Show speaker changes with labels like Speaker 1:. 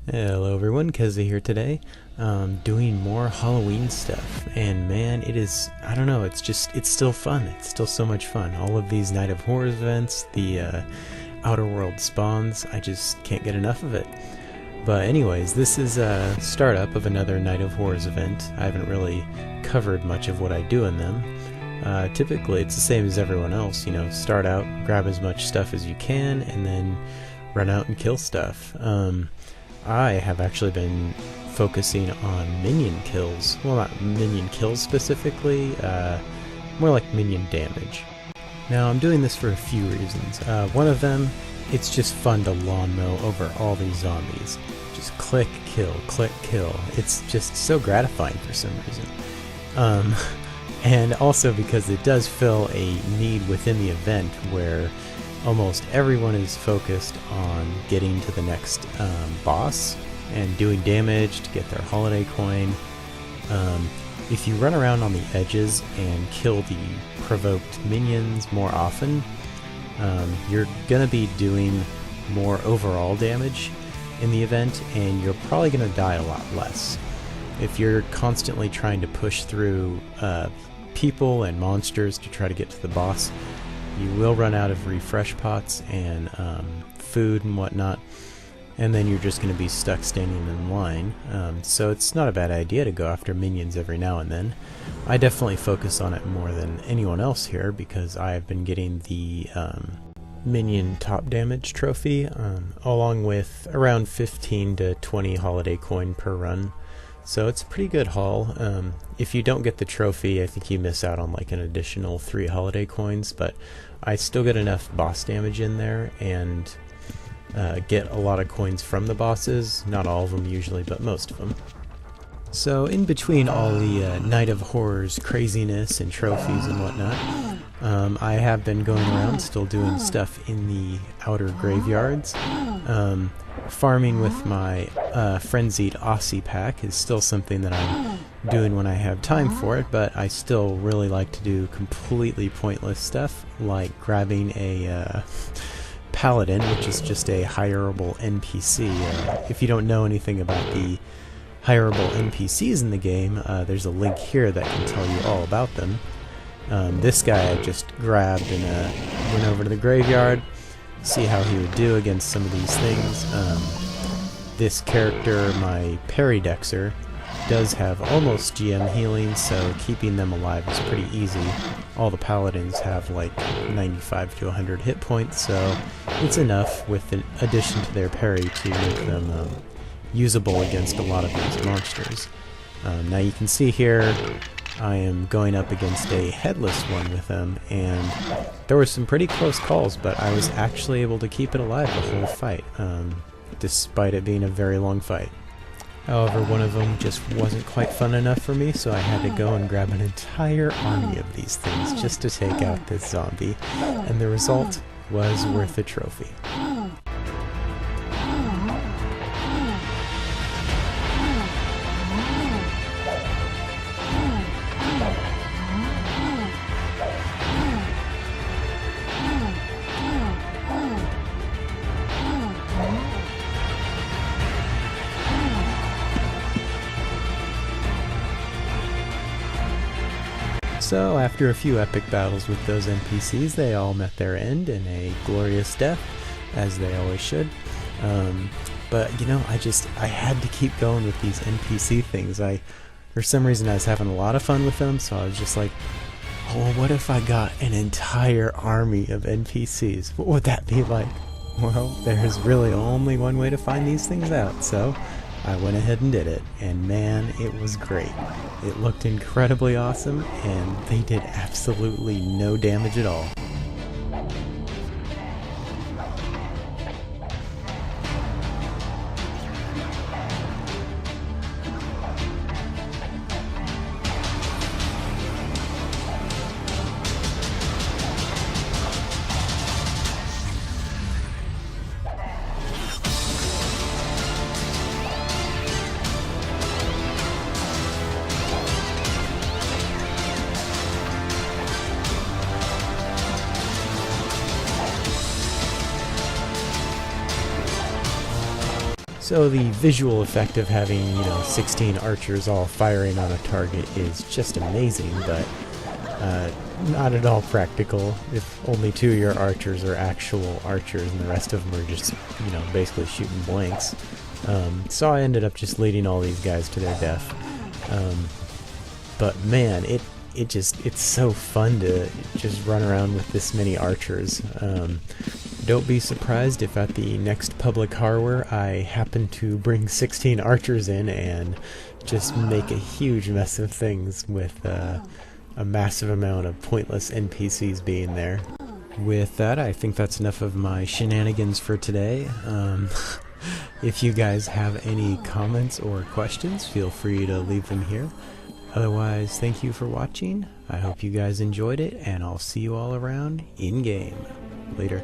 Speaker 1: Hello everyone, Keza here today, doing more Halloween stuff, and man, it is, I don't know, it's still fun, it's still so much fun. All of these Night of Horrors events, the Outer World spawns, I just can't get enough of it. But anyways, this is a startup of another Night of Horrors event. I haven't really covered much of what I do in them. Typically it's the same as everyone else, you know, start out, grab as much stuff as you can, and then run out and kill stuff. I have actually been focusing on minion kills. Well, not minion kills specifically, more like minion damage. Now, I'm doing this for a few reasons. One of them, it's just fun to lawn mow over all these zombies. Just click, kill, It's just so gratifying for some reason. And also because it does fill a need within the event where almost everyone is focused on getting to the next boss and doing damage to get their holiday coin. If you run around on the edges and kill the provoked minions more often, you're gonna be doing more overall damage in the event, and you're probably gonna die a lot less. If you're constantly trying to push through people and monsters to try to get to the boss, you will run out of refresh pots and food and whatnot, and then you're just going to be stuck standing in line. So it's not a bad idea to go after minions every now and then. I definitely focus on it more than anyone else here because I've been getting the minion top damage trophy, along with around 15 to 20 holiday coin per run. So it's a pretty good haul. If you don't get the trophy, I think you miss out on like an additional 3 holiday coins, but I still get enough boss damage in there and get a lot of coins from the bosses. Not all of them usually, but most of them. So in between all the Night of Horrors craziness and trophies and whatnot, I have been going around still doing stuff in the outer graveyards. Farming with my Frenzied Aussie pack is still something that I'm doing when I have time for it, but I still really like to do completely pointless stuff, like grabbing a Paladin, which is just a hireable NPC. If you don't know anything about the hireable NPCs in the game, there's a link here that can tell you all about them. This guy I just grabbed and went over to the graveyard, see how he would do against some of these things. This character, my Paridexer, does have almost GM healing, so keeping them alive is pretty easy. All the paladins have like 95 to 100 hit points, so it's enough with an addition to their parry to make them usable against a lot of these monsters. Now you can see here I am going up against a headless one with them, and there were some pretty close calls, but I was actually able to keep it alive the whole fight, despite it being a very long fight. However, one of them just wasn't quite fun enough for me, so I had to go and grab an entire army of these things just to take out this zombie, and the result was worth the trophy. So, after a few epic battles with those NPCs, they all met their end in a glorious death, as they always should. But, you know, I had to keep going with these NPC things. For some reason, I was having a lot of fun with them, so I was just like, oh, what if I got an entire army of NPCs? What would that be like? Well, there's really only one way to find these things out, so I went ahead and did it, and man, it was great. It looked incredibly awesome, and they did absolutely no damage at all. So the visual effect of having, 16 archers all firing on a target is just amazing, but not at all practical if only 2 of your archers are actual archers and the rest of them are just, basically shooting blanks. So I ended up just leading all these guys to their death. But man, it's so fun to just run around with this many archers. Don't be surprised if at the next public hardware I happen to bring 16 archers in and just make a huge mess of things with a massive amount of pointless NPCs being there. With that, I think that's enough of my shenanigans for today. If you guys have any comments or questions, feel free to leave them here. Otherwise, thank you for watching. I hope you guys enjoyed it, and I'll see you all around in-game. Later.